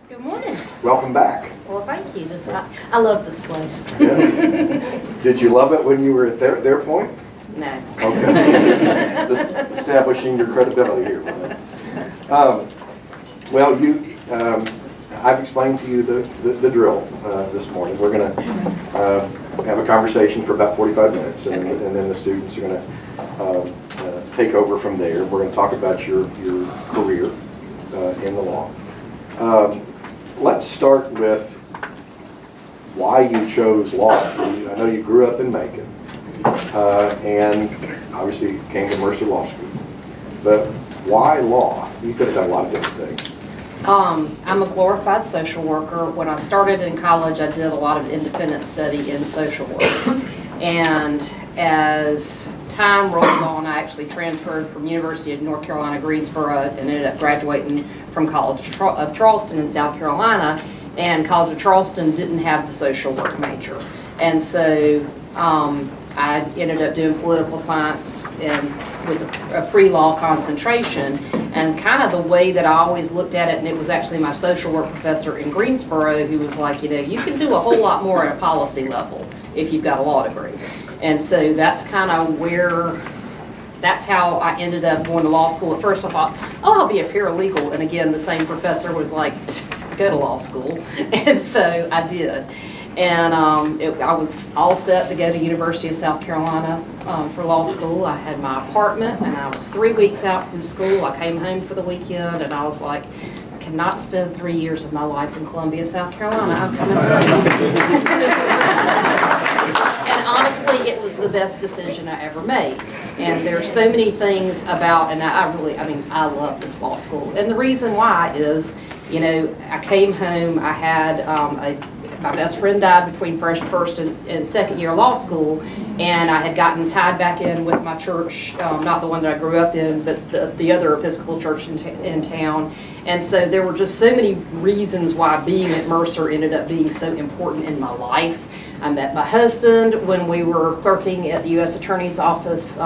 Good morning. Welcome back. Well, thank you. I love this place. Yeah. Did you love it when you were at their point? No. Okay. Just establishing your credibility here. I've explained to you the drill this morning. We're going to have a conversation for about 45 minutes, and then the students are going to take over from there. We're going to talk about your career in the law. Let's start with why you chose law. I know you grew up in Macon, and obviously came to Mercer Law School. But why law? You could have done a lot of different things. I'm a glorified social worker. When I started in college, I did a lot of independent study in social work. And as time rolled on, I actually transferred from University of North Carolina, Greensboro, and ended up graduating from College of Charleston in South Carolina. And College of Charleston didn't have the social work major. And so I ended up doing political science and with a pre-law concentration. And kind of the way that I always looked at it, and it was actually my social work professor in Greensboro who was like, you know, you can do a whole lot more at a policy level if you've got a law degree. And so that's kind of that's how I ended up going to law school. At first I thought, oh, I'll be a paralegal. And again, the same professor was like, go to law school. And so I did. And I was all set to go to University of South Carolina for law school. I had my apartment, and I was 3 weeks out from school. I came home for the weekend, and I was like, I cannot spend 3 years of my life in Columbia, South Carolina. I'm coming home. And honestly, it was the best decision I ever made. And there's so many things about, and I love this law school. And the reason why is, you know, I came home, I had my best friend died between first and second year law school, and I had gotten tied back in with my church, not the one that I grew up in, but the other Episcopal church in town. And so there were just so many reasons why being at Mercer ended up being so important in my life. I met my husband when we were clerking at the U.S. Attorney's Office,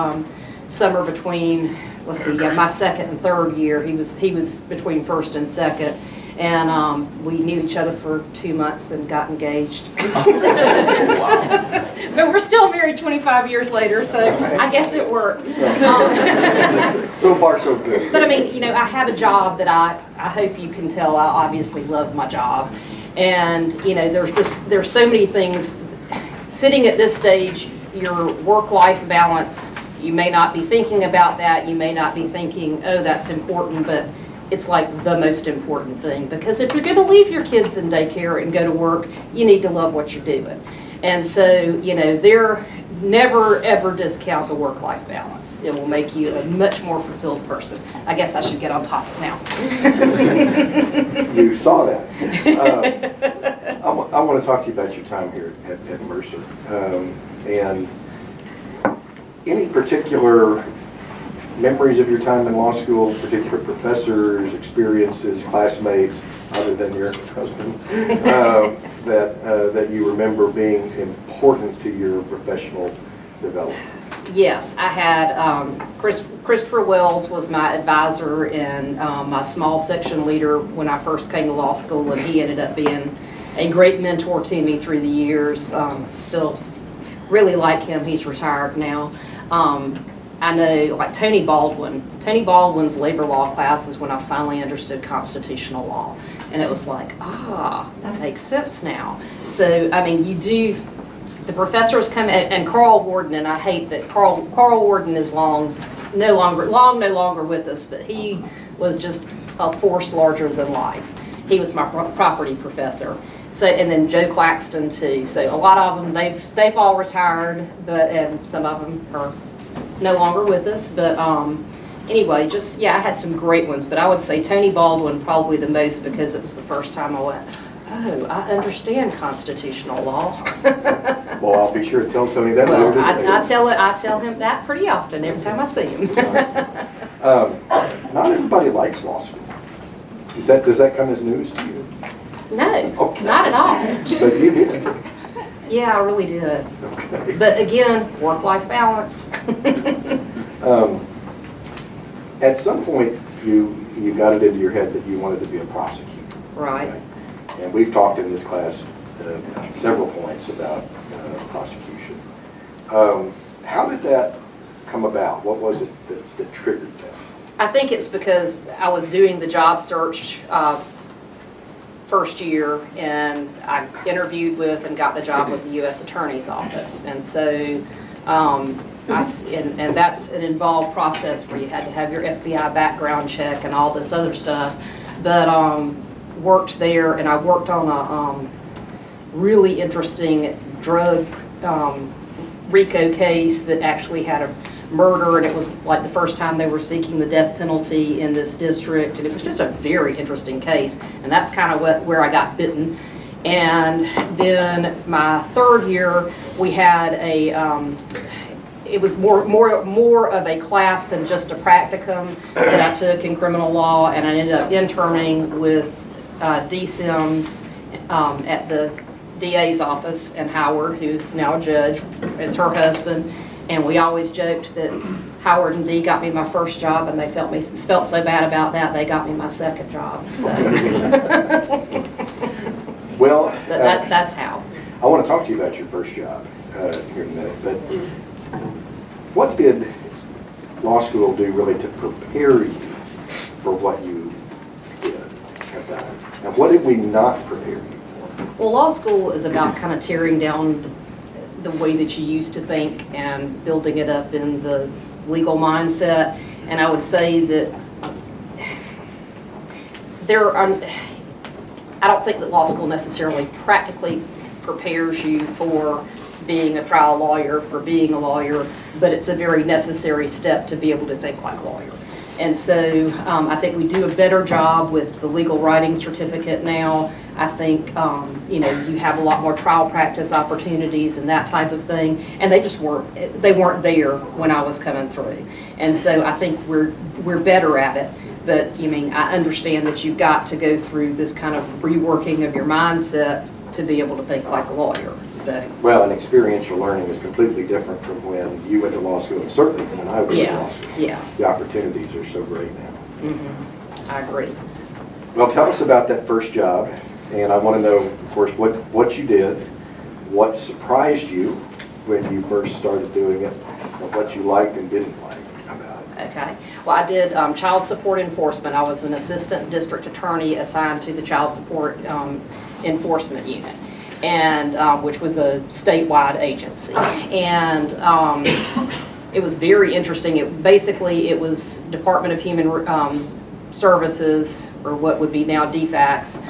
summer between, my second and third year. He was between first and second. And we knew each other for 2 months and got engaged. But we're still married 25 years later, so I guess it worked. So far, so good. But I mean, you know, I have a job that I hope you can tell I obviously love my job. And, you know, there's so many things. Sitting at this stage, your work-life balance, you may not be thinking about that. You may not be thinking, oh, that's important, but it's like the most important thing, because if you're going to leave your kids in daycare and go to work, you need to love what you're doing. And so, you know, never ever discount the work-life balance. It will make you a much more fulfilled person. I guess I should get on top now. You saw that. I want to talk to you about your time here at Mercer. And any particular memories of your time in law school, particular professors, experiences, classmates, other than your husband, that you remember being important to your professional development? Yes, I had Christopher Wells was my advisor and my small section leader when I first came to law school, and he ended up being a great mentor to me through the years. Still really like him. He's retired now. I know, like Tony Baldwin. Tony Baldwin's labor law class is when I finally understood constitutional law. And it was like, that makes sense now. So, I mean, the professors come in, and Carl Warden, and I hate that Carl Warden is no longer with us, but he was just a force larger than life. He was my property professor. So, and then Joe Claxton too. So a lot of them, they've all retired, and some of them are no longer with us, but anyway, I had some great ones, but I would say Tony Baldwin probably the most, because it was the first time I went, oh, I understand constitutional law. Well, I'll be sure to tell Tony that. Well, I tell him that pretty often every time I see him. Not everybody likes law school. Does that come as news to you? No, okay. Not at all. But you did. Yeah, I really did. Okay. But again, work-life balance. At some point, you got it into your head that you wanted to be a prosecutor. Right. Okay? And we've talked in this class several points about prosecution. How did that come about? What was it that triggered that? I think it's because I was doing the job search first year, and I interviewed with and got the job with the U.S. Attorney's Office. And so, and that's an involved process where you had to have your FBI background check and all this other stuff. But worked there, and I worked on a really interesting drug RICO case that actually had a murder, and it was like the first time they were seeking the death penalty in this district, and it was just a very interesting case, and that's kind of where I got bitten. And then my third year, we had it was more of a class than just a practicum that I took in criminal law, and I ended up interning with D. Sims at the DA's office in Howard, who's now a judge, is her husband. And we always joked that Howard and Dee got me my first job, and they felt so bad about that, they got me my second job. So. Well, that's how. I want to talk to you about your first job here in a minute, but what did law school do really to prepare you for what you did have done? And what did we not prepare you for? Well, law school is about kind of tearing down the way that you used to think and building it up in the legal mindset. And I would say that I don't think that law school necessarily practically prepares you for being a trial lawyer, for being a lawyer, but it's a very necessary step to be able to think like a lawyer. And so I think we do a better job with the legal writing certificate now. I think, you have a lot more trial practice opportunities and that type of thing. And they weren't there when I was coming through. And so I think we're better at it. But, I understand that you've got to go through this kind of reworking of your mindset to be able to think like a lawyer. So. Well, and experiential learning is completely different from when you went to law school, and certainly when I went to law school. Yeah. The opportunities are so great now. Mm-hmm. I agree. Well, tell us about that first job, and I want to know, of course, what you did, what surprised you when you first started doing it, and what you liked and didn't like about it. Okay. Well, I did child support enforcement. I was an assistant district attorney assigned to the child support enforcement unit, and which was a statewide agency. And it was very interesting. It was Department of Human Services, or what would be now DFACS,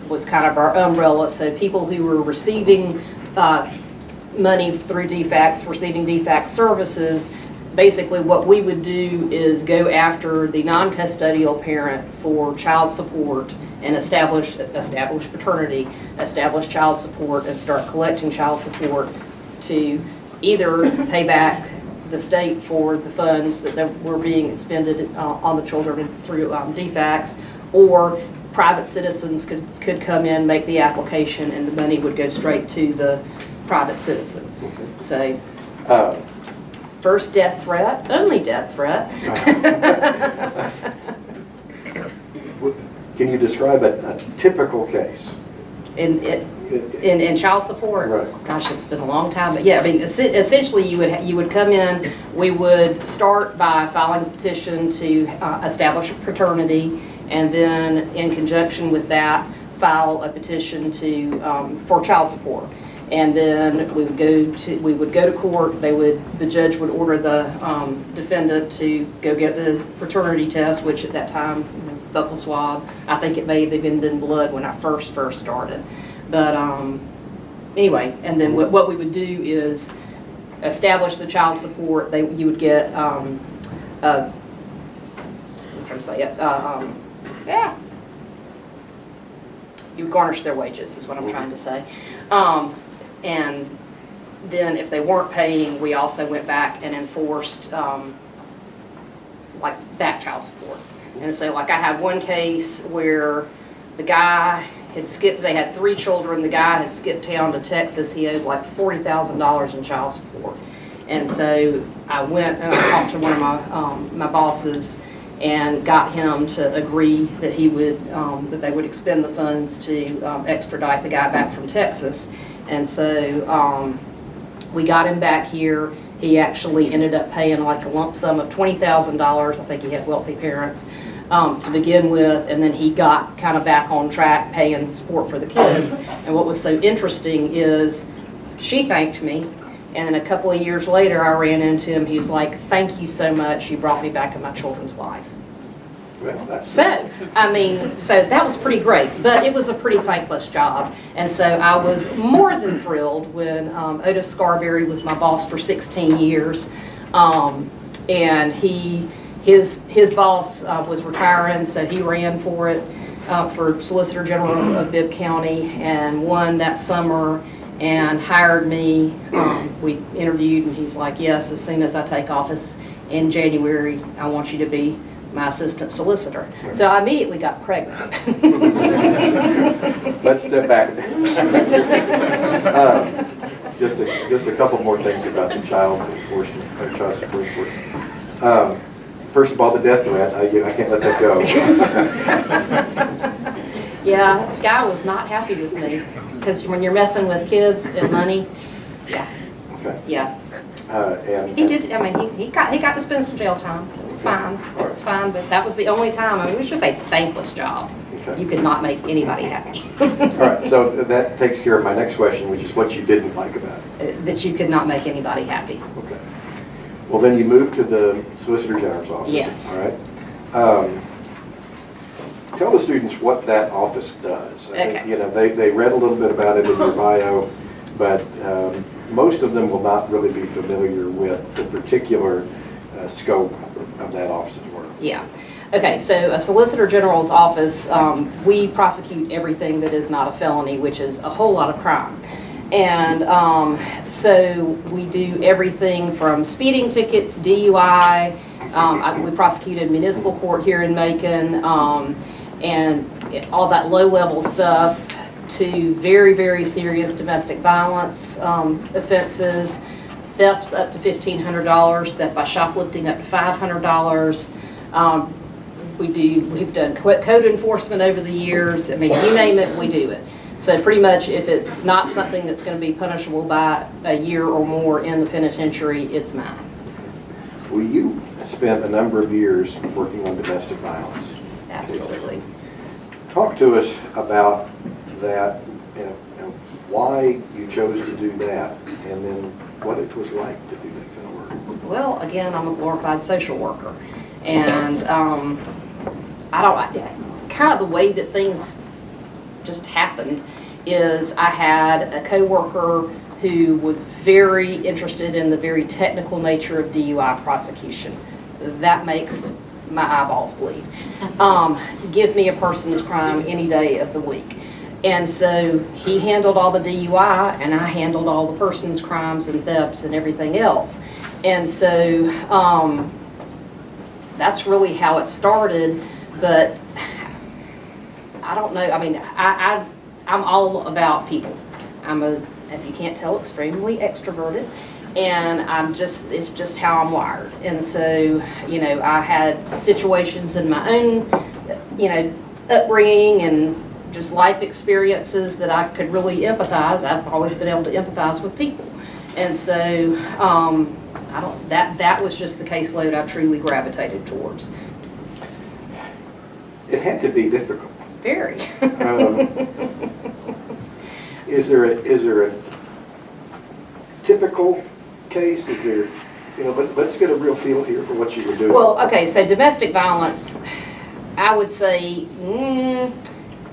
was kind of our umbrella. So people who were receiving money through DFACS, receiving DFACS services, basically what we would do is go after the non-custodial parent for child support and establish paternity, establish child support, and start collecting child support to either pay back the state for the funds that were being expended on the children through DFACS, or private citizens could come in, make the application, and the money would go straight to the private citizen. So. First death threat, only death threat. Can you describe a typical case? In child support? Right. Gosh, it's been a long time, but yeah, essentially you would come in, we would start by filing a petition to establish a paternity, and then in conjunction with that, file a petition for child support. And then we would go to court. The judge would order the defendant to go get the paternity test, which at that time was buccal swab. I think it may have even been blood when I first started. But anyway, and then what we would do is establish the child support. You would get I'm trying to say it. You would garnish their wages, is what I'm trying to say. And then if they weren't paying, we also went back and enforced back child support. And so I had one case where the guy they had 3 children, the guy had skipped town to Texas, he owed $40,000 in child support. And so I went and I talked to one of my bosses, and got him to agree that he would, that they would expend the funds to extradite the guy back from Texas. And so we got him back here. He actually ended up paying like a lump sum of $20,000. I think he had wealthy parents to begin with, and then he got kind of back on track paying support for the kids. And what was so interesting is she thanked me, and then a couple of years later I ran into him. He was like, "Thank you so much. You brought me back in my children's life." Well, that's So, I mean, so that was pretty great, but it was a pretty thankless job. And so I was more than thrilled when Otis Scarberry was my boss for 16 years. And his boss was retiring, so he ran for it, for Solicitor General of Bibb County, and won that summer and hired me. We interviewed, and he's like, "Yes, as soon as I take office in January, I want you to be my assistant solicitor." So I immediately got pregnant. Let's step back. Just a couple more things about the child support enforcement. First of all, the death threat, I can't let that go. Yeah, this guy was not happy with me, because when you're messing with kids and money, yeah, Okay. yeah. And He did, I mean, he got to spend some jail time. It was fine, it was fine, but that was the only time. I mean, it was just a thankless job. Okay. You could not make anybody happy. All right, so that takes care of my next question, which is what you didn't like about it. That you could not make anybody happy. Okay. Well, then you moved to the Solicitor General's office. Yes. All right. Tell the students what that office does. Okay. You know, they read a little bit about it in your bio, but most of them will not really be familiar with the particular scope of that office's work. Yeah. Okay, so a Solicitor General's office, we prosecute everything that is not a felony, which is a whole lot of crime. And so we do everything from speeding tickets, DUI, we prosecuted municipal court here in Macon, and all that low-level stuff, to very, very serious domestic violence offenses, thefts up to $1,500, theft by shoplifting up to $500. We've done code enforcement over the years. I mean, you name it, we do it. So pretty much if it's not something that's going to be punishable by a year or more in the penitentiary, it's mine. Well, you spent a number of years working on domestic violence. Absolutely. Talk to us about that, and why you chose to do that, and then what it was like to do that kind of work. Well, again, I'm a glorified social worker, and kind of the way that things just happened is I had a coworker who was very interested in the very technical nature of DUI prosecution. That makes my eyeballs bleed. Give me a person's crime any day of the week. And so he handled all the DUI, and I handled all the person's crimes and thefts and everything else. And so that's really how it started. But I don't know. I mean, I'm all about people. If you can't tell, extremely extroverted. And it's just how I'm wired. And so, you know, I had situations in my own, you know, upbringing and just life experiences that I could really empathize. I've always been able to empathize with people. And so, that was just the caseload I truly gravitated towards. It had to be difficult. Very. Is there a typical case? Is there, you know, but let's get a real feel here for what you were doing. Well, okay, so domestic violence, I would say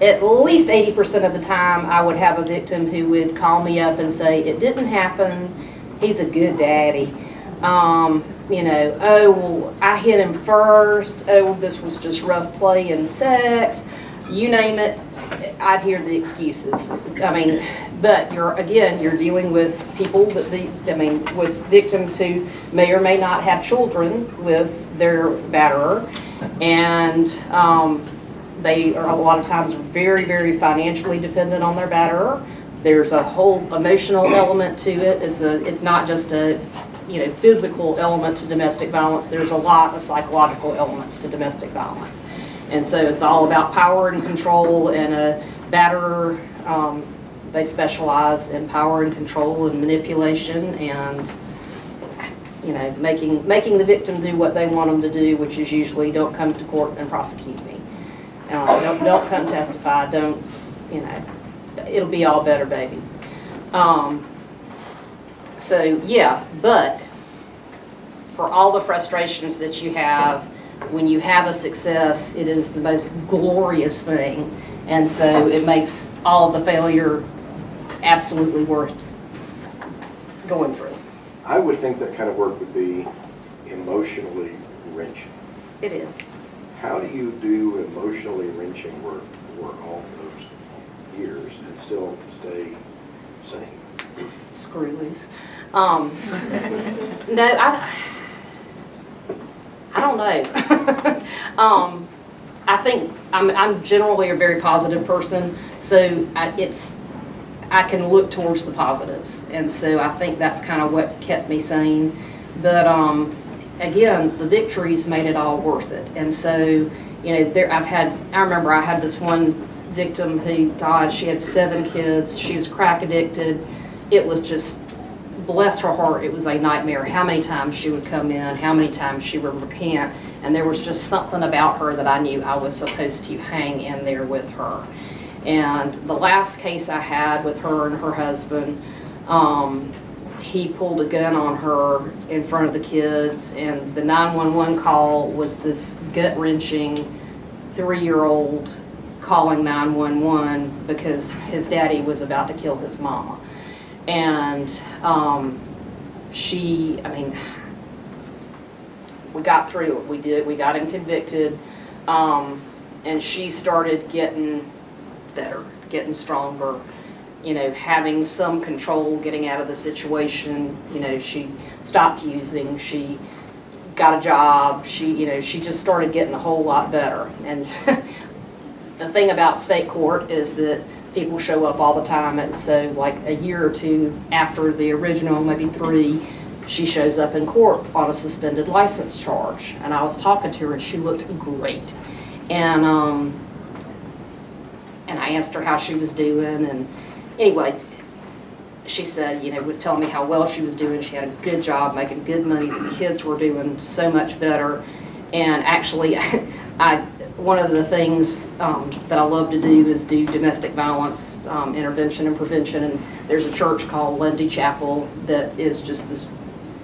at least 80% of the time I would have a victim who would call me up and say, "It didn't happen, he's a good daddy." You know, "Oh, well, I hit him first. Oh, this was just rough play and sex." You name it, I'd hear the excuses. I mean, but you're dealing with people with victims who may or may not have children with their batterer, and they are a lot of times very, very financially dependent on their batterer. There's a whole emotional element to it. It's not just a physical element to domestic violence. There's a lot of psychological elements to domestic violence. And so it's all about power and control, and a batterer, they specialize in power and control and manipulation, and making the victim do what they want them to do, which is usually don't come to court and prosecute me. Don't come testify. Don't, it'll be all better, baby. So yeah, but for all the frustrations that you have, when you have a success, it is the most glorious thing. And so it makes all of the failure absolutely worth going through. I would think that kind of work would be emotionally wrenching. It is. How do you do emotionally wrenching work for all those years and still stay sane? Screw loose. No, I don't know. I think I'm generally a very positive person, so I can look towards the positives, and so I think that's kind of what kept me sane. But again, the victories made it all worth it, and so I remember I had this one victim who, God, she had 7 kids, she was crack addicted. It was just, bless her heart, it was a nightmare. How many times she would come in, how many times she would recant, and there was just something about her that I knew I was supposed to hang in there with her. And the last case I had with her and her husband, he pulled a gun on her in front of the kids, and the 911 call was this gut-wrenching 3-year-old calling 911 because his daddy was about to kill his mama. And we got through it. We got him convicted, and she started getting better, getting stronger, having some control, getting out of the situation. She stopped using, she got a job, she just started getting a whole lot better. And the thing about state court is that people show up all the time, and so like a year or 2 after the original, maybe 3, she shows up in court on a suspended license charge. And I was talking to her, and she looked great. And I asked her how she was doing, and anyway, she said, was telling me how well she was doing. She had a good job, making good money. The kids were doing so much better. And actually, one of the things that I love to do is do domestic violence intervention and prevention. And there's a church called Untitled Chapter that is just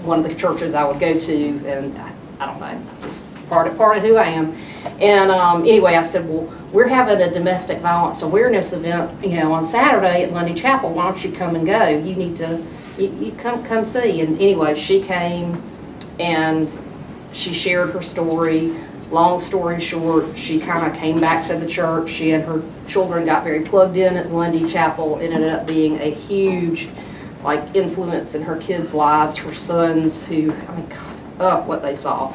one of the churches I would go to, and I don't know, just part of who I am. And anyway, I said, well, we're having a domestic violence awareness event, on Saturday at Lundy Chapel. Why don't you come and go? You need to, you come see. And anyway, she came and she shared her story. Long story short, she kind of came back to the church. She and her children got very plugged in at Lundy Chapel. It ended up being a huge, influence in her kids' lives. Her sons, who, God, what they saw.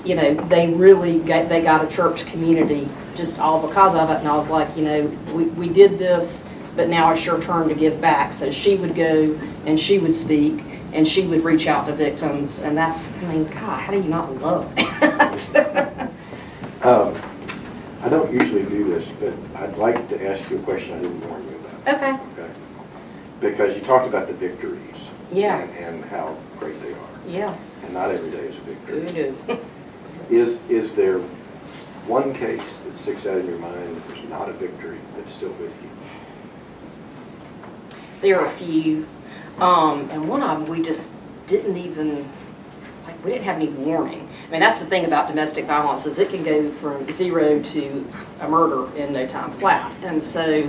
They really they got a church community just all because of it. And I was like, we did this, but now it's your turn to give back. So she would go and she would speak and she would reach out to victims. And that's, God, how do you not love that? I don't usually do this, but I'd like to ask you a question I didn't warn you about. Okay. Because you talked about the victories. Yeah. And how great they are. Yeah. And not every day is a victory. We do. Is there one case that sticks out in your mind that was not a victory that's still with you? There are a few. And one of them we just didn't even, we didn't have any warning. That's the thing about domestic violence is it can go from 0 to a murder in no time flat. And so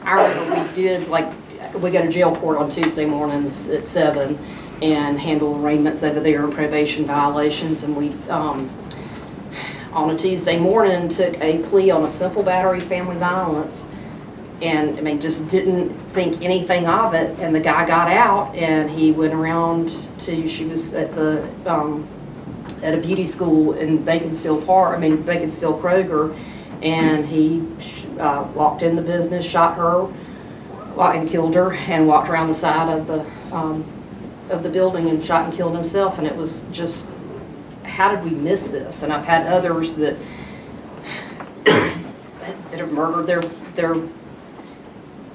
I remember we go to jail court on Tuesday mornings at 7 and handle arraignments over there and probation violations. And we, on a Tuesday morning, took a plea on a simple battery family violence. And just didn't think anything of it. And the guy got out and he went around to, she was at the, at a beauty school in Beaconsfield Kroger, and he walked in the business, shot her and killed her, and walked around the side of of the building and shot and killed himself, and it was just, how did we miss this? And I've had others that have murdered their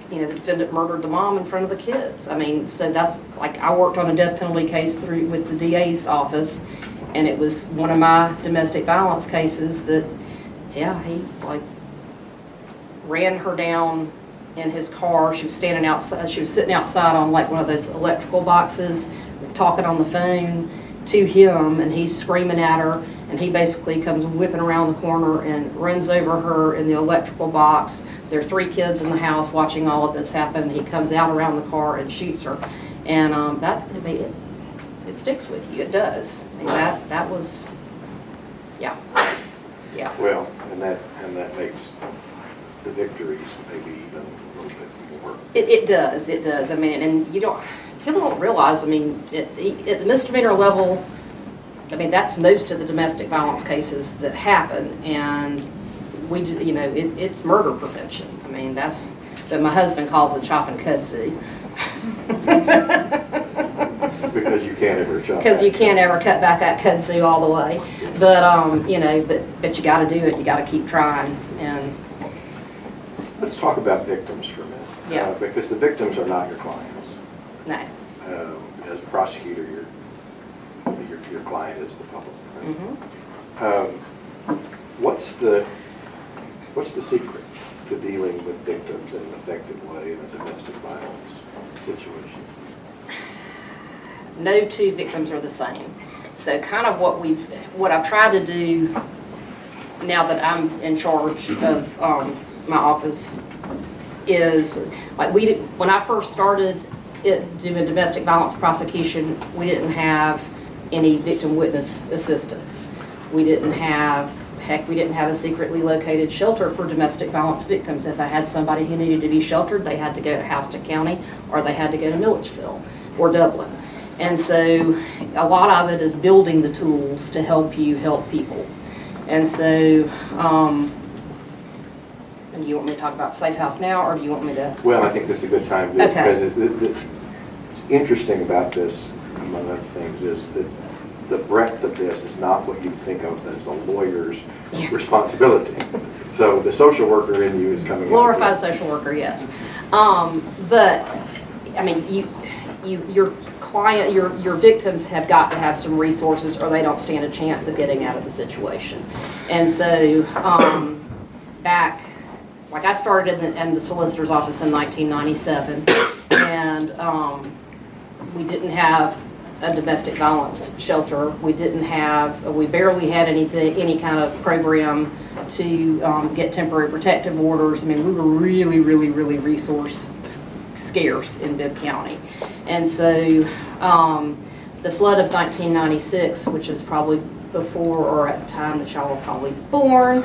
the defendant murdered the mom in front of the kids. I mean, so that's, like, I worked on a death penalty case with the DA's office, and it was one of my domestic violence cases that, yeah, he, like, ran her down in his car. She was standing outside, she was sitting outside on, like, one of those electrical boxes, talking on the phone to him, and he's screaming at her, and he basically comes whipping around the corner and runs over her in the electrical box. There are 3 kids in the house watching all of this happen. He comes out around the car and shoots her, and it sticks with you. It does. I mean, that was, yeah. Well, and that makes the victories maybe even a little bit more. It does. I mean, and people don't realize, I mean, at the misdemeanor level, I mean, that's most of the domestic violence cases that happen, and we do, it's murder prevention. I mean, that's, but my husband calls it chopping kudzu. Because you can't ever chop. Because you can't ever cut back that kudzu all the way. But, but you got to do it. You got to keep trying. And let's talk about victims for a minute. Yeah. Because the victims are not your clients. No. As a prosecutor, your client is the public. Right? Mm-hmm. What's the secret to dealing with victims in an effective way in a domestic violence situation? No 2 victims are the same. So kind of what I've tried to do now that I'm in charge of my office is, like, when I first started doing domestic violence prosecution, we didn't have any victim witness assistance. We didn't have a secretly located shelter for domestic violence victims. If I had somebody who needed to be sheltered, they had to go to Houston County, or they had to go to Milledgeville or Dublin. And so a lot of it is building the tools to help you help people. And so, and you want me to talk about Safe House now, or do you want me to? Well, I think this is a good time to, Okay. because it's interesting about this, among other things, is that the breadth of this is not what you think of as a lawyer's responsibility. So the social worker in you is coming. Glorified social worker, yes. But I mean, your client, your victims have got to have some resources, or they don't stand a chance of getting out of the situation. And so, back, like, I started in the solicitor's office in 1997, and we didn't have a domestic violence shelter. We barely had any kind of program to get temporary protective orders. I mean, we were really, really, really resource scarce in Bibb County. And so the flood of 1996, which is probably before or at the time that y'all were probably born,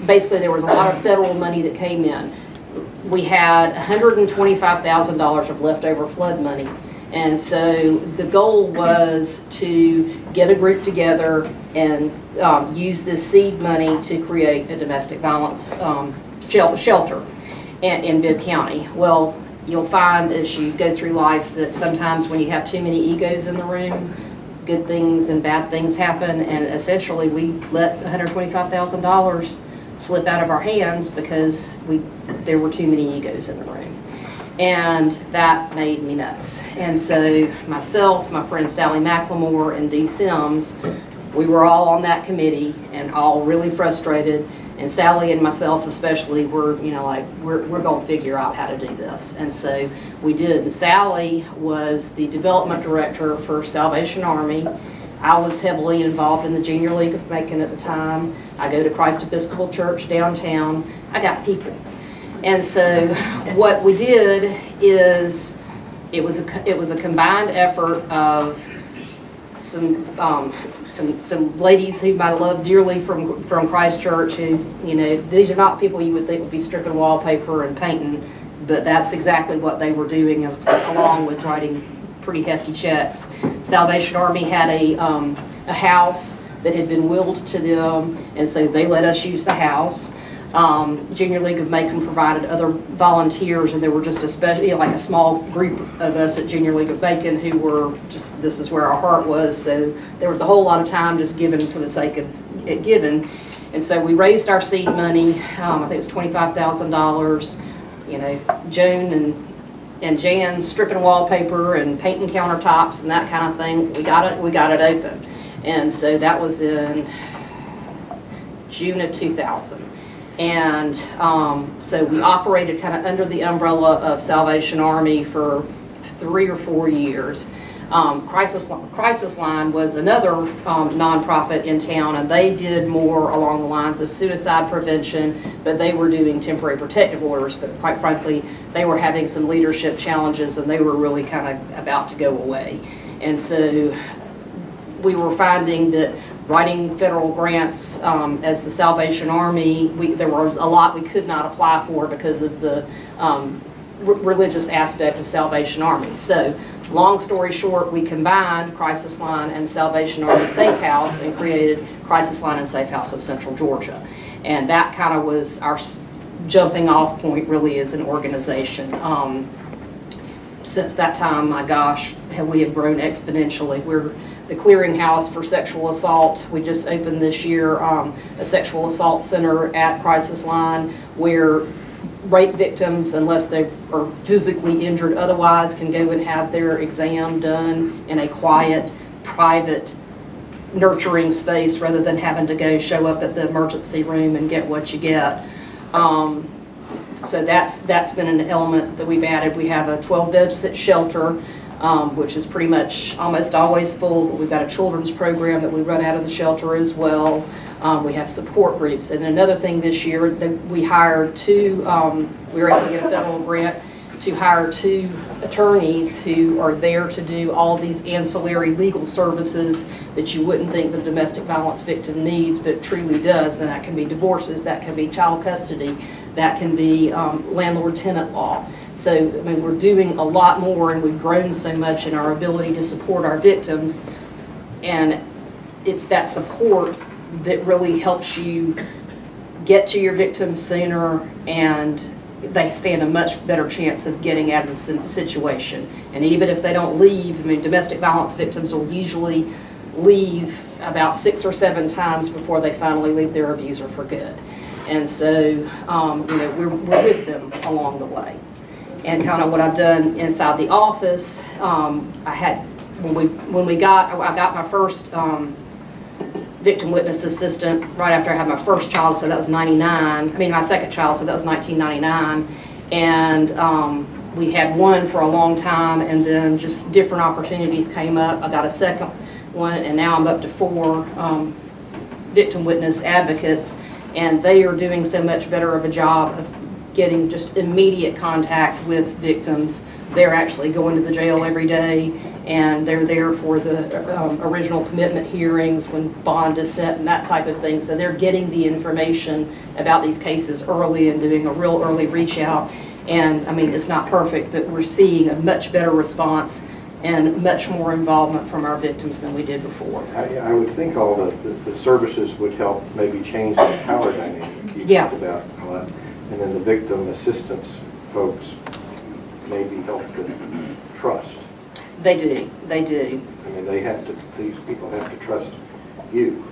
basically there was a lot of federal money that came in. We had $125,000 of leftover flood money. And so the goal was to get a group together and use this seed money to create a domestic violence shelter in Bibb County. Well, you'll find as you go through life that sometimes when you have too many egos in the room, good things and bad things happen, and essentially we let $125,000 slip out of our hands because there were too many egos in the room. And that made me nuts. And so myself, my friend Sally McLemore, and Dee Sims, we were all on that committee and all really frustrated. And Sally and myself especially were, we're going to figure out how to do this. And so we did. And Sally was the development director for Salvation Army. I was heavily involved in the Junior League of Macon at the time. I go to Christ Episcopal Church downtown. I got people. And so what we did is it was a combined effort of some ladies who I love dearly from Christ Church, who, these are not people you would think would be stripping wallpaper and painting, but that's exactly what they were doing, along with writing pretty hefty checks. Salvation Army had a house that had been willed to them, and so they let us use the house. Junior League of Macon provided other volunteers, and there were just especially like a small group of us at Junior League of Macon who were just, this is where our heart was. So there was a whole lot of time just given for the sake of it given. And so we raised our seed money. I think it was $25,000. You know, Joan and Jan stripping wallpaper and painting countertops and that kind of thing. We got it open. And so that was in June of 2000. And so we operated kind of under the umbrella of Salvation Army for 3 or 4 years. Crisis Line was another nonprofit in town, and they did more along the lines of suicide prevention, but they were doing temporary protective orders. But quite frankly, they were having some leadership challenges, and they were really kind of about to go away. And so we were finding that writing federal grants as the Salvation Army, there was a lot we could not apply for because of the religious aspect of Salvation Army. So, long story short, we combined Crisis Line and Salvation Army Safe House and created Crisis Line and Safe House of Central Georgia. And that kind of was our jumping off point really as an organization. Since that time, my gosh, we have grown exponentially. We're the Clearinghouse for sexual assault. We just opened this year a sexual assault center at Crisis Line where rape victims, unless they are physically injured otherwise, can go and have their exam done in a quiet, private, nurturing space rather than having to show up at the emergency room and get what you get. So that's been an element that we've added. We have a 12-bed shelter, which is pretty much almost always full, but we've got a children's program that we run out of the shelter as well. We have support groups. And another thing this year, that we hired we were able to get a federal grant to hire 2 attorneys who are there to do all these ancillary legal services that you wouldn't think the domestic violence victim needs, but truly does. And that can be divorces, that can be child custody, that can be landlord-tenant law. So, I mean, we're doing a lot more, and we've grown so much in our ability to support our victims. And it's that support that really helps you get to your victims sooner, and they stand a much better chance of getting out of the situation. And even if they don't leave, I mean, domestic violence victims will usually leave about 6 or 7 times before they finally leave their abuser for good. And so, you know, we're with them along the way. And kind of what I've done inside the office, I had, I got my first victim witness assistant right after I had my first child, so that was my second child, so that was 1999. And we had one for a long time, and then just different opportunities came up. I got a second one, and now I'm up to 4 victim witness advocates, and they are doing so much better of a job of getting just immediate contact with victims. They're actually going to the jail every day, and they're there for the original commitment hearings when bond is set and that type of thing. So they're getting the information about these cases early and doing a real early reach out. And I mean, it's not perfect, but we're seeing a much better response and much more involvement from our victims than we did before. I would think all the services would help maybe change the power dynamic you talked about a lot. And then the victim assistance folks maybe help with trust. They do. They do. I mean, these people have to trust you,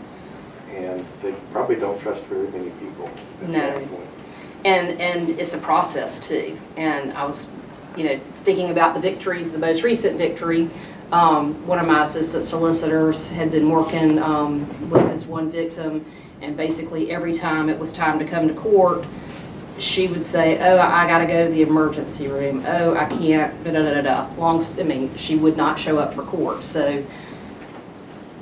and they probably don't trust very many people at that point. And it's a process too. And I was, you know, thinking about the victories, the most recent victory. One of my assistant solicitors had been working with this one victim, and basically every time it was time to come to court, she would say, "Oh, I got to go to the emergency room. Oh, I can't." She would not show up for court. So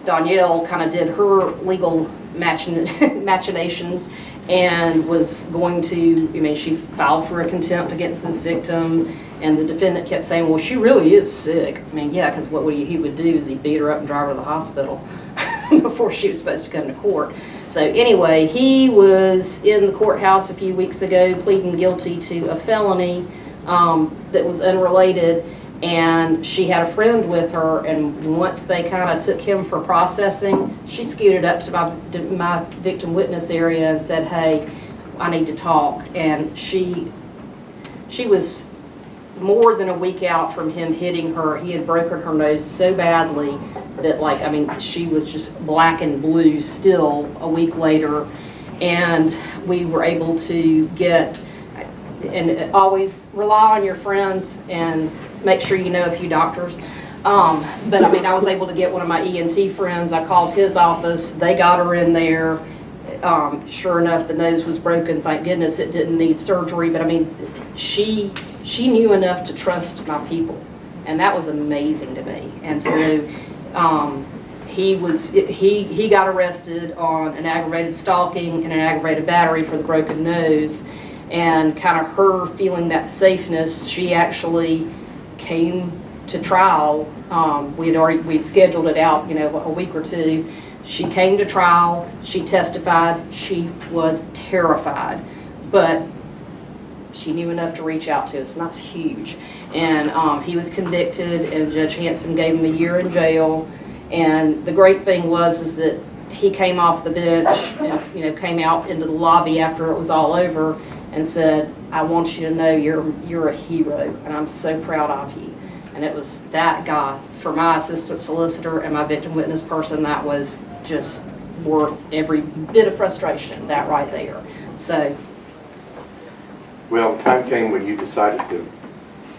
Danielle kind of did her legal machinations and was going to. She filed for a contempt against this victim, and the defendant kept saying, "Well, she really is sick." Yeah, because what he would do is he'd beat her up and drive her to the hospital before she was supposed to come to court. So anyway, he was in the courthouse a few weeks ago pleading guilty to a felony that was unrelated, and she had a friend with her, and once they kind of took him for processing, she scooted up to my victim witness area and said, "Hey, I need to talk. And she was more than a week out from him hitting her. He had broken her nose so badly that, like, I mean, she was just black and blue still a week later. And we were able to get, and always rely on your friends and make sure you know a few doctors. But I mean, I was able to get one of my ENT friends. I called his office. They got her in there. Sure enough, the nose was broken. Thank goodness it didn't need surgery. But I mean, she knew enough to trust my people, and that was amazing to me. And so he got arrested on an aggravated stalking and an aggravated battery for the broken nose. And kind of her feeling that safeness, she actually came to trial. We'd scheduled it out, you know, a week or two. She came to trial. She testified. She was terrified, but she knew enough to reach out to us, and that's huge. And he was convicted, and Judge Hanson gave him a year in jail. And the great thing is that he came off the bench and, you know, came out into the lobby after it was all over and said, "I want you to know you're a hero, and I'm so proud of you." And it was that guy, for my assistant solicitor and my victim witness person, that was just worth every bit of frustration, that right there. So. Well, time came when you decided to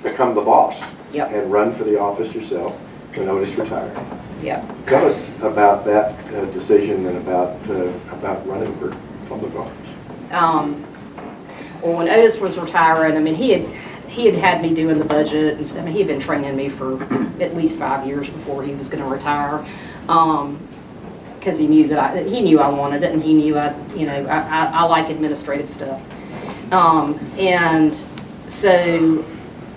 become the boss. Yep. And run for the office yourself when Otis retired. Yep. Tell us about that decision and about running for public office. Well, when Otis was retiring, I mean, he had had me doing the budget and stuff. I mean, he had been training me for at least 5 years before he was going to retire, because he knew I wanted it, and he knew I like administrative stuff, and so,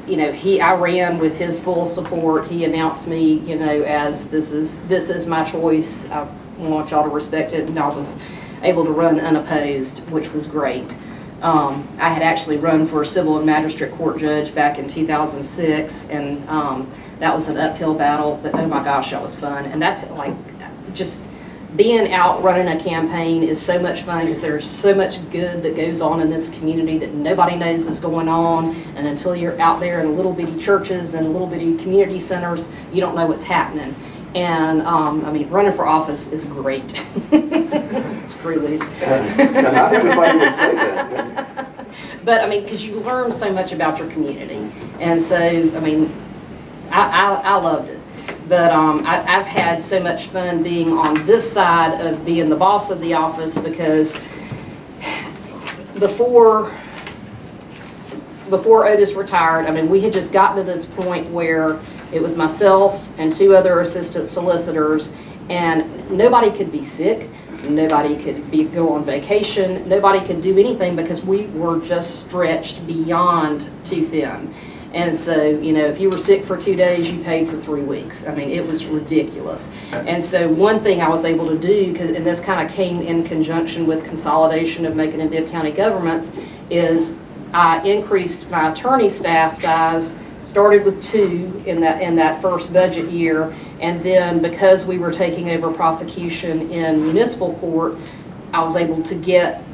you know, I ran with his full support. He announced me, you know, as this is my choice. I want y'all to respect it, and I was able to run unopposed, which was great. I had actually run for a civil and magistrate court judge back in 2006, and that was an uphill battle, but oh my gosh, that was fun. And that's like, just being out running a campaign is so much fun, because there's so much good that goes on in this community that nobody knows is going on, and until you're out there in little bitty churches and little bitty community centers, you don't know what's happening. And I mean, running for office is great. Screw these. Not everybody would say that. But I mean, because you learn so much about your community, and so I mean, I loved it. But I've had so much fun being on this side of being the boss of the office, because before Otis retired, I mean, we had just gotten to this point where it was myself and 2 other assistant solicitors, and nobody could be sick, nobody could go on vacation, nobody could do anything, because we were just stretched beyond too thin. And so, you know, if you were sick for 2 days, you paid for 3 weeks. I mean, it was ridiculous. And so one thing I was able to do, and this kind of came in conjunction with consolidation of Macon and Bibb County governments, is I increased my attorney staff size. Started with 2 in that first budget year, and then because we were taking over prosecution in municipal court, I was able to get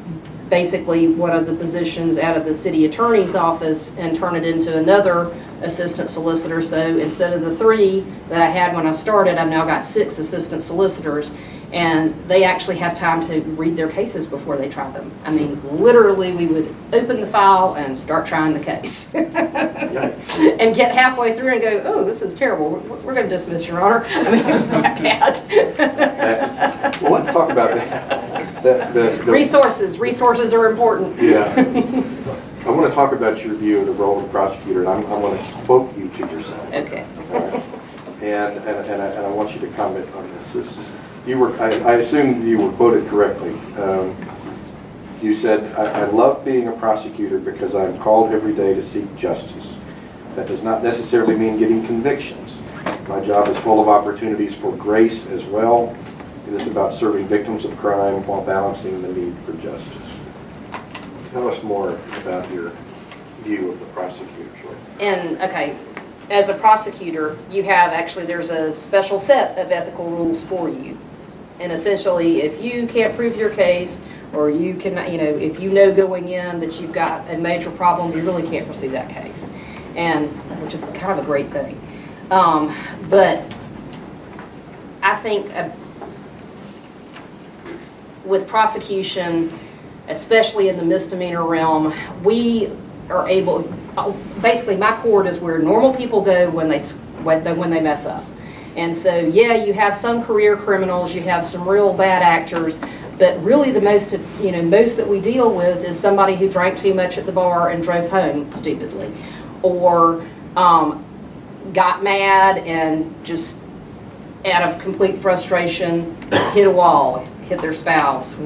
basically one of the positions out of the city attorney's office and turn it into another assistant solicitor. So instead of the 3 that I had when I started, I've now got 6 assistant solicitors, and they actually have time to read their cases before they try them. I mean, literally, we would open the file and start trying the case. And get halfway through and go, "Oh, this is terrible. We're going to dismiss, Your Honor." I mean, it was that bad. Well, let's talk about that. The Resources are important. Yeah. I want to talk about your view of the role of the prosecutor, and I'm going to quote you to yourself. Okay. Right. And I want you to comment on this. I assume you were quoted correctly. You said, I love being a prosecutor because I'm called every day to seek justice. That does not necessarily mean getting convictions. My job is full of opportunities for grace as well. It is about serving victims of crime while balancing the need for justice." Tell us more about your view of the prosecutor's role. And, okay, as a prosecutor, there's a special set of ethical rules for you. And essentially, if you can't prove your case, or you can, if you know going in that you've got a major problem, you really can't pursue that case, and which is kind of a great thing. But I think with prosecution, especially in the misdemeanor realm, we are able, basically my court is where normal people go when they mess up. And so, yeah, you have some career criminals, you have some real bad actors, but really the most that we deal with is somebody who drank too much at the bar and drove home stupidly, or got mad and just out of complete frustration hit a wall, hit their spouse.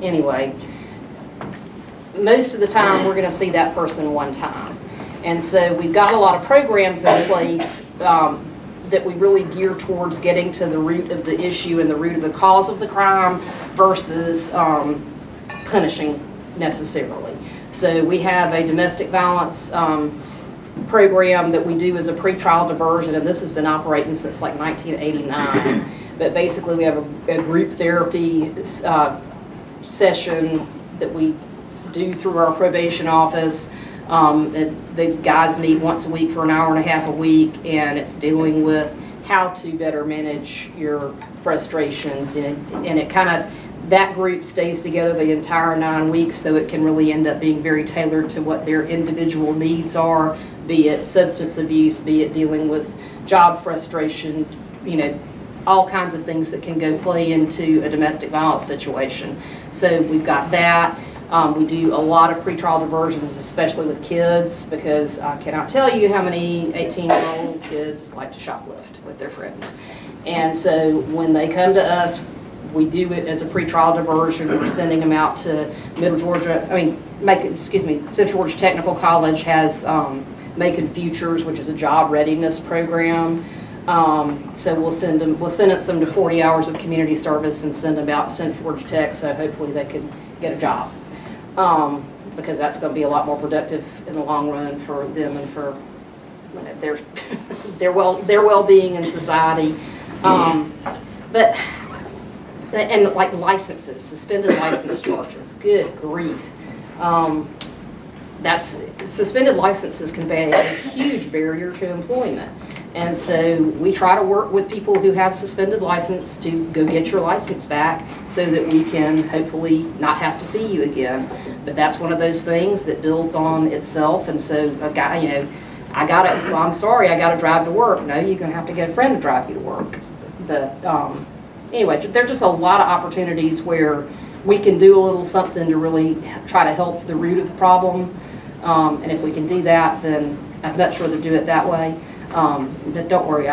Anyway, most of the time we're going to see that person one time. And so we've got a lot of programs in place that we really gear towards getting to the root of the issue and the root of the cause of the crime versus punishing necessarily. So we have a domestic violence program that we do as a pretrial diversion, and this has been operating since like 1989. But basically we have a group therapy session that we do through our probation office. The guys meet once a week for an hour and a half a week, and it's dealing with how to better manage your frustrations. And it kind of, that group stays together the entire 9 weeks, so it can really end up being very tailored to what their individual needs are, be it substance abuse, be it dealing with job frustration, all kinds of things that can go play into a domestic violence situation. So we've got that. We do a lot of pretrial diversions, especially with kids, because I cannot tell you how many 18-year-old kids like to shoplift with their friends. And so when they come to us, we do it as a pretrial diversion. We're sending them out to Central Georgia Technical College has Making Futures, which is a job readiness program. So we'll sentence them to 40 hours of community service and send them out to Central Georgia Tech, so hopefully they can get a job. Because that's going to be a lot more productive in the long run for them and for their well-being in society. But like licenses, suspended license charges. Good grief. Suspended licenses can be a huge barrier to employment. And so we try to work with people who have suspended license to go get your license back so that we can hopefully not have to see you again. But that's one of those things that builds on itself. And so a guy, I'm sorry, I got to drive to work. No, you're going to have to get a friend to drive you to work. But anyway, there are just a lot of opportunities where we can do a little something to really try to help the root of the problem. And if we can do that, then I'd much rather do it that way. But don't worry,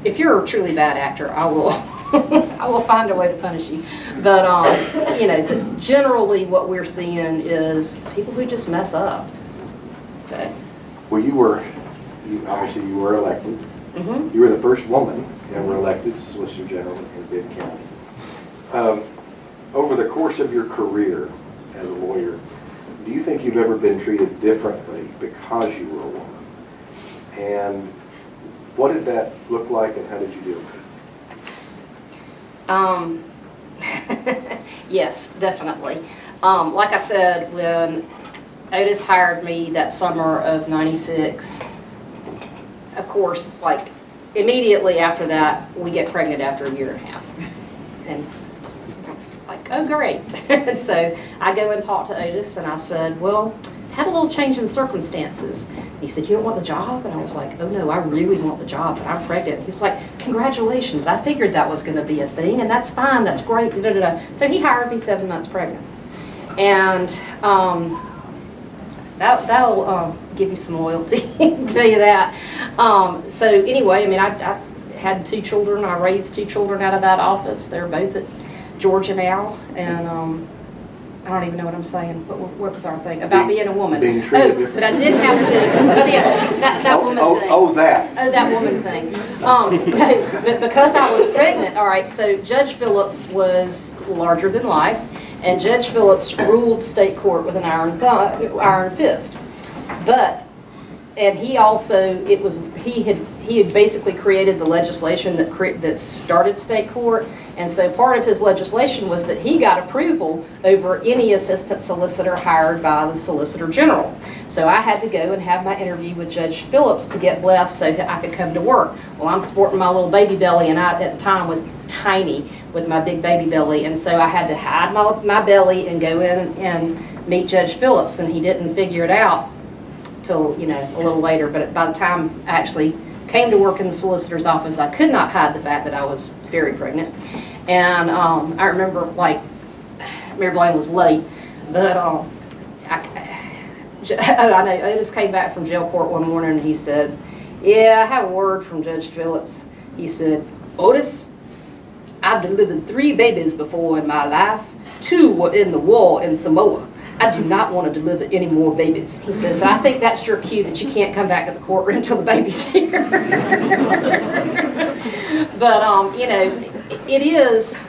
if you're a truly bad actor, I will I will find a way to punish you. But but generally what we're seeing is people who just mess up. So. Well, you were elected. Mm-hmm. You were the first woman ever elected Solicitor General in Bibb County. Over the course of your career as a lawyer, do you think you've ever been treated differently because you were a woman? And what did that look like, and how did you deal with it? Yes, definitely. Like I said, when Otis hired me that summer of '96, of course, like immediately after that, we get pregnant after a year and a half. And like, oh great. And so I go and talk to Otis and I said, well, had a little change in circumstances. He said, you don't want the job? And I was like, oh no, I really want the job, and I'm pregnant. He was like, congratulations, I figured that was going to be a thing, and that's fine, that's great. Da, da, da. So he hired me 7 months pregnant. And that'll give you some loyalty, tell you that. So anyway, I had 2 children. I raised 2 children out of that office. They're both at Georgia now, and I don't even know what I'm saying. What was our thing? About being a woman. But I did have to. Oh, yeah, that woman thing. That woman thing. But because I was pregnant, all right, so Judge Phillips was larger than life, and Judge Phillips ruled state court with an iron fist. But and he also, he had basically created the legislation that started state court. And so part of his legislation was that he got approval over any assistant solicitor hired by the Solicitor General. So I had to go and have my interview with Judge Phillips to get blessed so that I could come to work. Well, I'm sporting my little baby belly, and I, at the time, was tiny with my big baby belly. And so I had to hide my belly and go in and meet Judge Phillips, and he didn't figure it out till, you know, a little later. But by the time I actually came to work in the solicitor's office, I could not hide the fact that I was very pregnant. And I remember, like, Mary Blaine was late, but I know Otis came back from jail court one morning and he said, "Yeah, I have a word from Judge Phillips." He said, "Otis, I've delivered 3 babies before in my life. 2 were in the war in Samoa. I do not want to deliver any more babies." He says, "So I think that's your cue that you can't come back to the courtroom until the baby's here." But, you know, it is,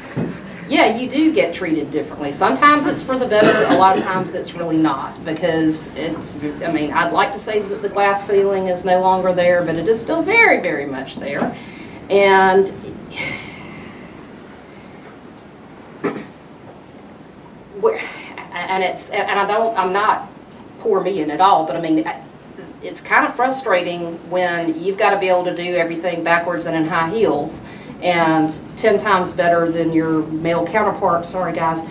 yeah, you do get treated differently. Sometimes it's for the better, a lot of times it's really not, because it's, I mean, I'd like to say that the glass ceiling is no longer there, but it is still very, very much there. And I'm not poor meing at all, but I mean, it's kind of frustrating when you've got to be able to do everything backwards and in high heels, and 10 times better than your male counterpart, sorry guys,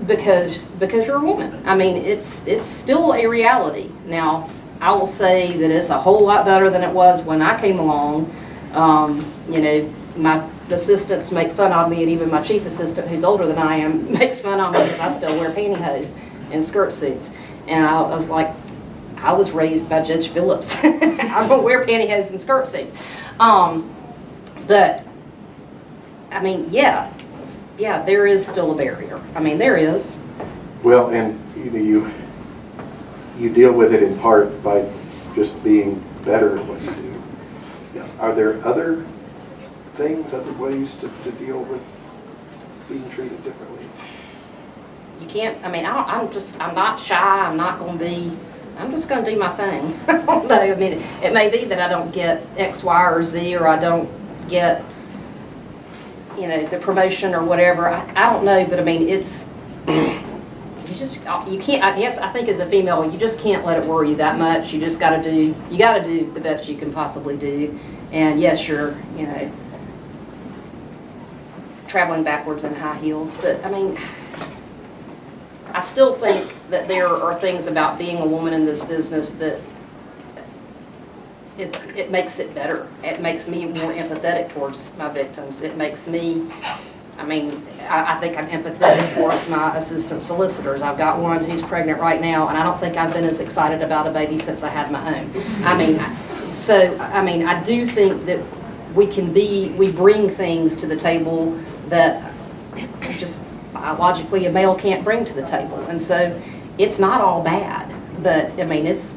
because you're a woman. I mean, it's still a reality. Now, I will say that it's a whole lot better than it was when I came along. You know, my assistants make fun of me, and even my chief assistant, who's older than I am, makes fun of me because I still wear pantyhose and skirt suits. And I was like, I was raised by Judge Phillips. I don't wear pantyhose and skirt suits. But, I mean, yeah, there is still a barrier. I mean, there is. Well, and you know, you deal with it in part by just being better at what you do. Yeah. Are there other things, other ways to deal with being treated differently? You can't, I mean, I'm not shy. I'm not going to be, I'm just going to do my thing. I don't know. I mean, it may be that I don't get X, Y, or Z, or I don't get, you know, the promotion or whatever. I don't know, but I mean, it's, you can't, I guess, I think as a female, you just can't let it worry you that much. You just got to do the best you can possibly do. And yes, you're, you know, traveling backwards in high heels, but I mean, I still think that there are things about being a woman in this business that it makes it better. It makes me more empathetic towards my victims. It makes me, I mean, I think I'm empathetic towards my assistant solicitors. I've got one who's pregnant right now, and I don't think I've been as excited about a baby since I had my own. I mean, so, I mean, I do think that we bring things to the table that just biologically a male can't bring to the table. And so it's not all bad, but I mean, it's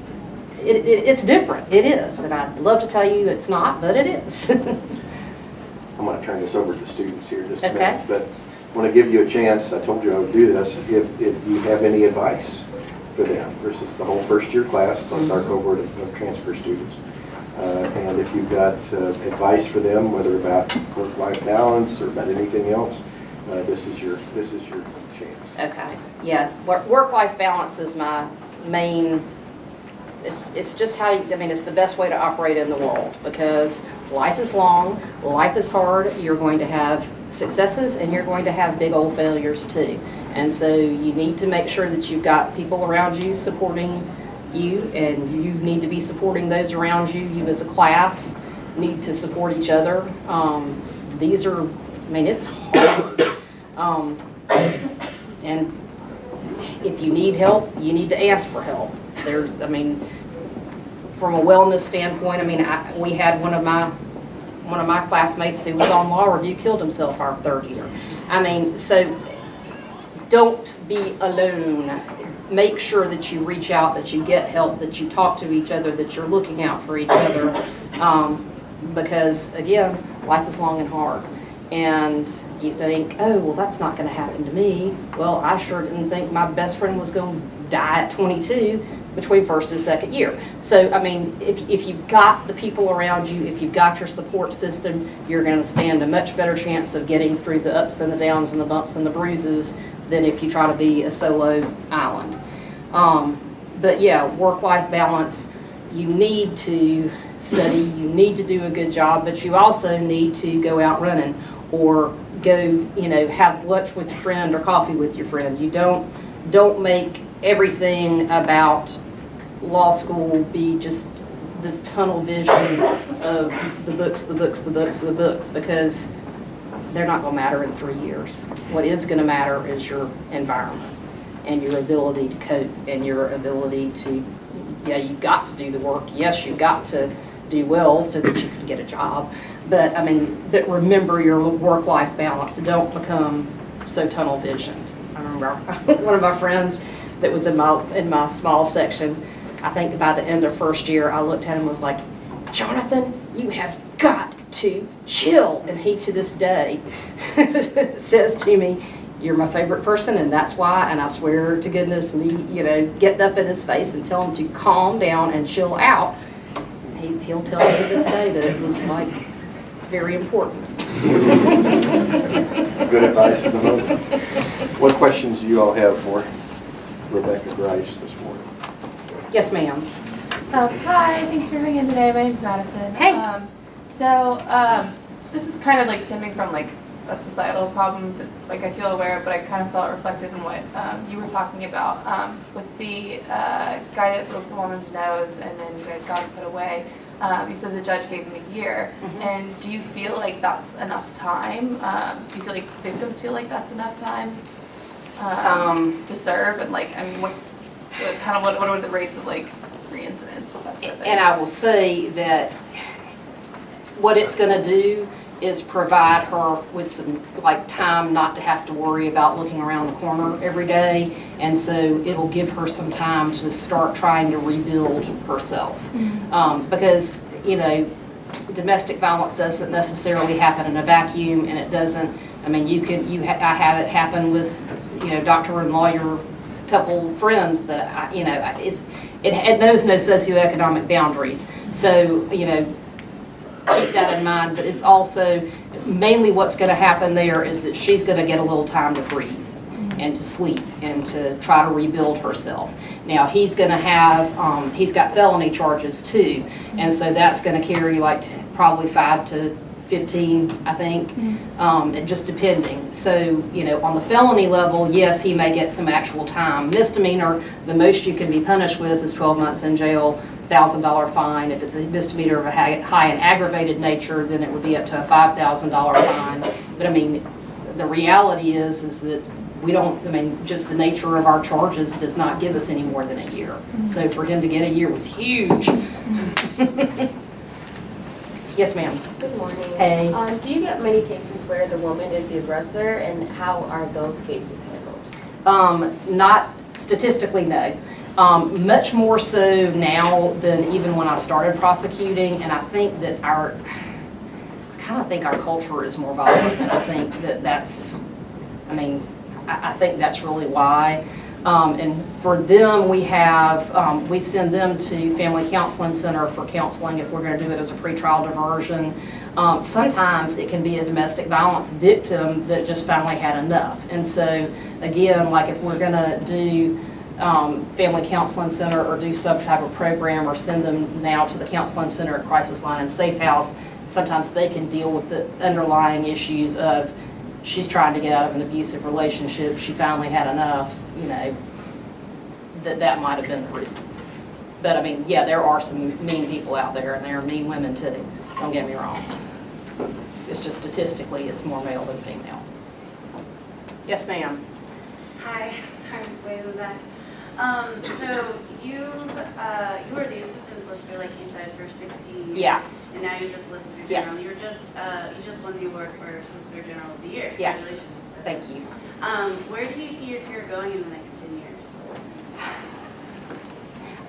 different. It is. And I'd love to tell you it's not, but it is. I'm going to turn this over to the students here just a Okay. minute, but I want to give you a chance. I told you I would do this. If you have any advice for them versus the whole first-year class plus our cohort of transfer students, and if you've got advice for them, whether about work-life balance or about anything else, this is your chance. Okay. Yeah. Work-life balance is my main. It's just how I mean, it's the best way to operate in the world, because life is long, life is hard. You're going to have successes and you're going to have big old failures too. And so you need to make sure that you've got people around you supporting you, and you need to be supporting those around you. You as a class need to support each other. These are, I mean, it's hard. And if you need help, you need to ask for help. There's, I mean, from a wellness standpoint, I mean, we had one of my classmates who was on law review killed himself our third year. I mean, so don't be alone. Make sure that you reach out, that you get help, that you talk to each other, that you're looking out for each other. Because again, life is long and hard. And you think, oh, well, that's not going to happen to me. Well, I sure didn't think my best friend was going to die at 22 between first and second year. So, I mean, if you've got the people around you, if you've got your support system, you're going to stand a much better chance of getting through the ups and the downs and the bumps and the bruises than if you try to be a solo island. But yeah, work-life balance, you need to study, you need to do a good job, but you also need to go out running or go, you know, have lunch with your friend or coffee with your friend. You don't make everything about law school be just this tunnel vision of the books, the books, the books, the books, because they're not going to matter in 3 years. What is going to matter is your environment and your ability to cope and your ability to, yeah, you've got to do the work. Yes, you've got to do well so that you can get a job. But, I mean, but remember your work-life balance. Don't become so tunnel visioned. I remember one of my friends that was in my small section, I think by the end of first year, I looked at him and was like, Jonathan, you have got to chill. And he, to this day, says to me, you're my favorite person, and that's why, and I swear to goodness, me, you know, getting up in his face and telling him to calm down and chill out, he'll tell me to this day that it was, like, very important. Good advice at the moment. What questions do you all have for Rebecca Grice this morning? Yes, ma'am. Hi, thanks for coming in today. My name's Madison. Hey. This is kind of like stemming from like a societal problem that like I feel aware of, but I kind of saw it reflected in what you were talking about with the guy that broke the woman's nose and then you guys got him put away. You said the judge gave him a year. Mm-hmm. And do you feel like that's enough time? Do you feel like victims feel like that's enough time to serve? And like, I mean, what are the rates of like reincidents with that sort of thing? And I will say that what it's going to do is provide her with some like time not to have to worry about looking around the corner every day, and so it'll give her some time to start trying to rebuild herself. Mm-hmm. Because, you know, domestic violence doesn't necessarily happen in a vacuum, and it doesn't. I mean, I have it happen with, you know, doctor and lawyer couple friends that it knows no socioeconomic boundaries. So, you know, keep that in mind, but it's also mainly what's going to happen there is that she's going to get a little time to breathe and to sleep and to try to rebuild herself. Now he's going to have, he's got felony charges too, and so that's going to carry like probably 5 to 15, I think, just depending. So, you know, on the felony level, yes, he may get some actual time. Misdemeanor, the most you can be punished with is 12 months in jail, $1,000 fine. If it's a misdemeanor of a high and aggravated nature, then it would be up to a $5,000 fine. But I mean, the reality is that we don't, I mean, just the nature of our charges does not give us any more than a year. So for him to get a year was huge. Yes, ma'am. Good morning. Hey. Do you get many cases where the woman is the aggressor, and how are those cases handled? Not statistically, no. Much more so now than even when I started prosecuting, and I think that I kind of think our culture is more violent, and I think that's, I mean, I think that's really why. And for them, we send them to Family Counseling Center for counseling if we're going to do it as a pretrial diversion. Sometimes it can be a domestic violence victim that just finally had enough. And so, again, like if we're going to do Family Counseling Center or do some type of program or send them now to the Counseling Center at Crisis Line and Safe House, sometimes they can deal with the underlying issues of she's trying to get out of an abusive relationship, she finally had enough, you know, that might have been the root. But I mean, yeah, there are some mean people out there, and there are mean women too, don't get me wrong. It's just statistically, it's more male than female. Yes, ma'am. Hi, sorry, way in the back. So you were the assistant solicitor, like you said, for 16 years. Yeah. And now you're just Solicitor General. You just won the award for Solicitor General of the Year. Yeah. Congratulations. Thank you. Where do you see your career going in the next 10 years?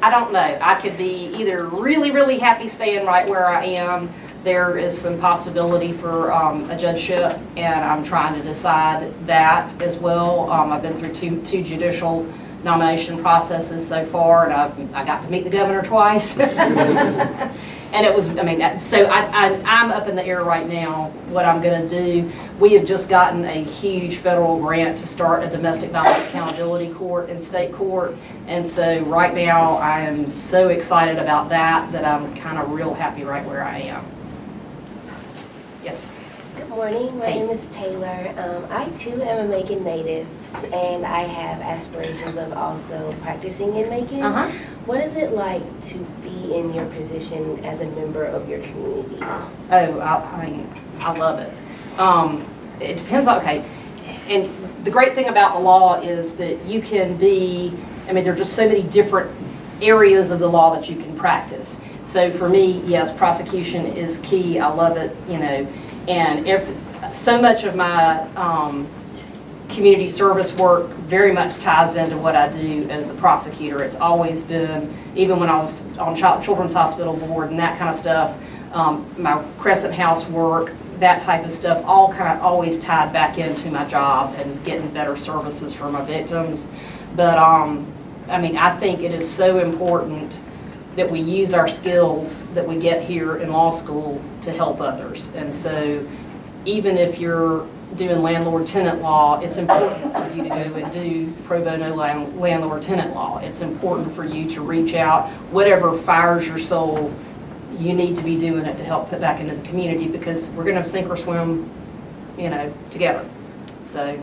I don't know. I could be either really, really happy staying right where I am. There is some possibility for a judgeship, and I'm trying to decide that as well. I've been through two judicial nomination processes so far, and I got to meet the governor twice. And it was, I mean, so I'm up in the air right now what I'm going to do. We have just gotten a huge federal grant to start a domestic violence accountability court in state court. And so right now I am so excited about that I'm kind of real happy right where I am. Yes. Good morning, my name is Taylor. I too am a Macon native, and I have aspirations of also practicing in Macon. What is it like to be in your position as a member of your community? Oh, I mean, I love it. It depends on, okay, and the great thing about the law is that you can be, I mean, there are just so many different areas of the law that you can practice. So for me, yes, prosecution is key. I love it, you know, and so much of my community service work very much ties into what I do as a prosecutor. It's always been, even when I was on Children's Hospital Board and that kind of stuff, my Crescent House work, that type of stuff, all kind of always tied back into my job and getting better services for my victims. But I mean, I think it is so important that we use our skills that we get here in law school to help others. And so even if you're doing landlord-tenant law, it's important for you to go and do pro bono landlord-tenant law. It's important for you to reach out, whatever fires your soul, you need to be doing it to help put back into the community, because we're going to sink or swim, you know, together. So,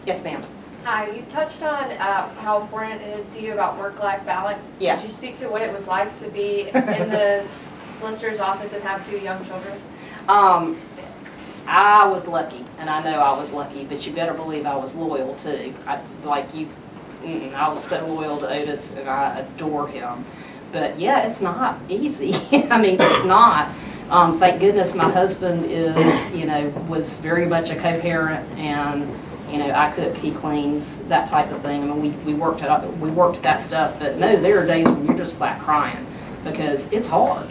yes, ma'am. Hi, you touched on how important it is to you about work-life balance. Yeah. Could you speak to what it was like to be in the solicitor's office and have 2 young children? I was lucky, and I know I was lucky, but you better believe I was loyal too. I was so loyal to Otis, and I adore him. But yeah, it's not easy. I mean, it's not. Thank goodness my husband is, you know, was very much a co-parent, and you know, I cook, he cleans, that type of thing. I mean, we worked that stuff, but no, there are days when you're just flat crying because it's hard,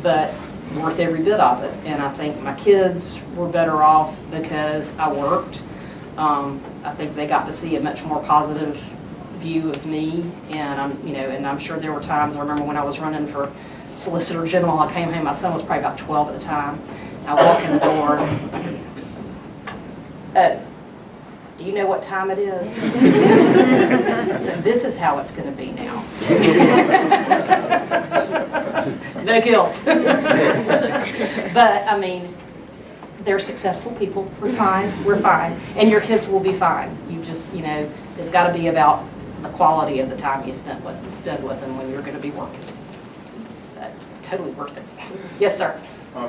but worth every bit of it. And I think my kids were better off because I worked. I think they got to see a much more positive view of me, and I'm sure there were times, I remember when I was running for Solicitor General, I came home, my son was probably about 12 at the time. I walk in the door, do you know what time it is? So this is how it's going to be now. No guilt. But I mean, they're successful people. We're fine. We're fine. And your kids will be fine. You just, you know, it's got to be about the quality of the time you spend with them when you're going to be working. But totally worth it. Yes, sir.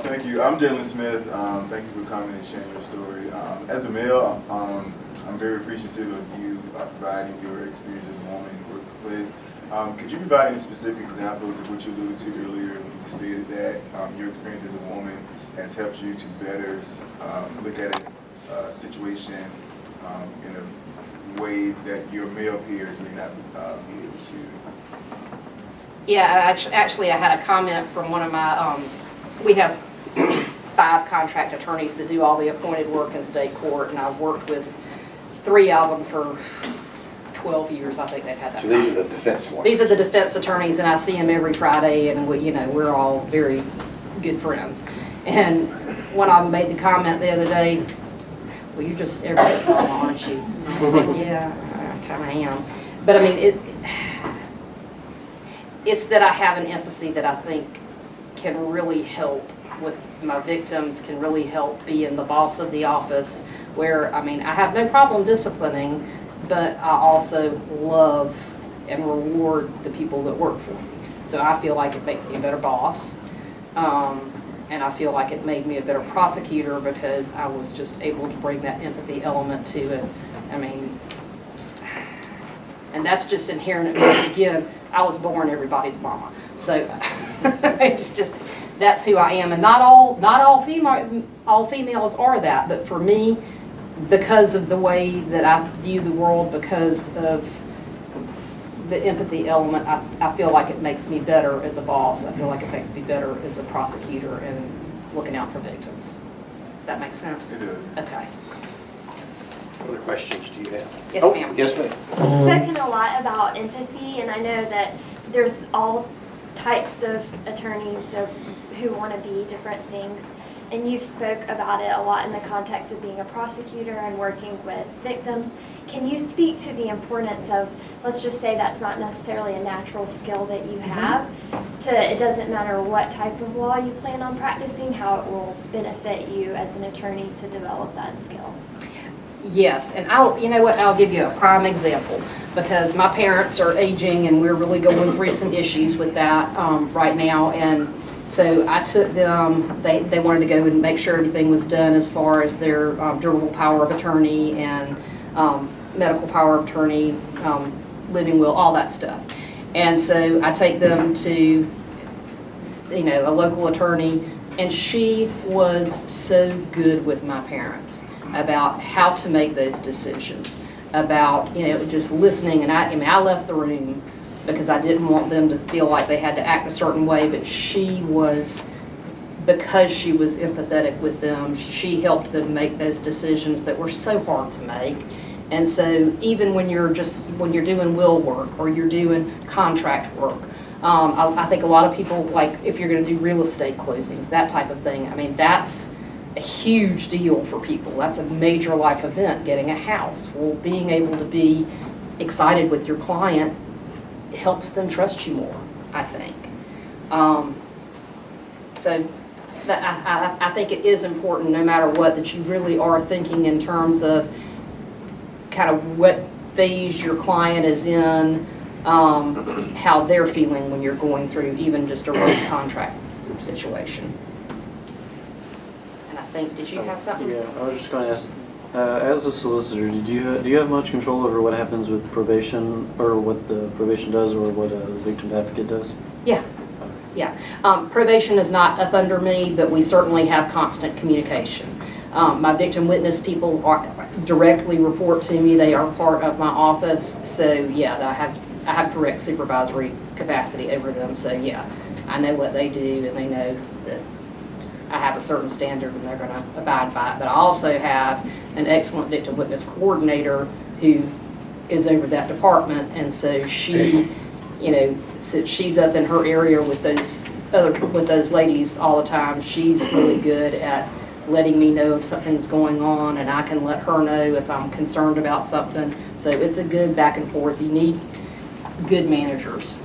Thank you. I'm Dylan Smith. Thank you for coming and sharing your story. As a male, I'm very appreciative of you providing your experience as a woman in the workplace. Could you provide any specific examples of what you alluded to earlier when you stated that your experience as a woman has helped you to better look at a situation in a way that your male peers may not be able to? Yeah, actually I had a comment from one of my, we have 5 contract attorneys that do all the appointed work in state court, and I've worked with 3 of them for 12 years. I think they've had that. So these are the defense ones? These are the defense attorneys, and I see them every Friday, and we're all very good friends. And when I made the comment the other day, well, you're just everybody's mama, aren't you? And I was like, yeah, I kind of am. But I mean, it's that I have an empathy that I think can really help with my victims, can really help being the boss of the office, where, I mean, I have no problem disciplining, but I also love and reward the people that work for me. So I feel like it makes me a better boss, and I feel like it made me a better prosecutor because I was just able to bring that empathy element to it. I mean, and that's just inherent in me. Again, I was born everybody's mama, so it's just, that's who I am. And not all females are that, but for me, because of the way that I view the world, because of the empathy element, I feel like it makes me better as a boss. I feel like it makes me better as a prosecutor and looking out for victims. That makes sense? It does. Okay. What other questions do you have? Yes, Oh, ma'am. Yes, ma'am. You've spoken a lot about empathy, and I know that there's all types of attorneys who want to be different things. And you've spoke about it a lot in the context of being a prosecutor and working with victims. Can you speak to the importance of, let's just say that's not necessarily a natural skill that you have, it doesn't matter what type of law you plan on practicing, how it will benefit you as an attorney to develop that skill? Yes, and you know what, I'll give you a prime example, because my parents are aging and we're really going through some issues with that right now, and so I took them, they wanted to go and make sure everything was done as far as their durable power of attorney and medical power of attorney, living will, all that stuff. And so I take them to, a local attorney, and she was so good with my parents about how to make those decisions, about, just listening. And I left the room because I didn't want them to feel like they had to act a certain way, but because she was empathetic with them, she helped them make those decisions that were so hard to make. And so even when you're doing will work or you're doing contract work, I think a lot of people, like if you're going to do real estate closings, that type of thing, that's a huge deal for people. That's a major life event, getting a house. Well, being able to be excited with your client helps them trust you more, I think. So I think it is important, no matter what, that you really are thinking in terms of kind of what phase your client is in, how they're feeling when you're going through even just a road contract situation. And I think, did you have something? Yeah, I was just going to ask, as a solicitor, do you have much control over what happens with probation, or what the probation does, or what a victim advocate does? Yeah. Yeah. Probation is not up under me, but we certainly have constant communication. My victim witness people directly report to me. They are part of my office. So yeah, I have direct supervisory capacity over them. So yeah, I know what they do, and they know that I have a certain standard and they're going to abide by it. But I also have an excellent victim witness coordinator who is over that department, and so she, so she's up in her area with those ladies all the time. She's really good at letting me know if something's going on, and I can let her know if I'm concerned about something. So it's a good back and forth. You need good managers.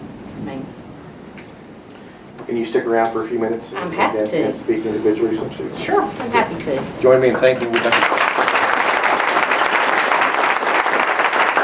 Can you stick around for a few minutes? I'm happy to. And speak individually to some students? Sure, I'm happy to. Join me in thanking Rebecca.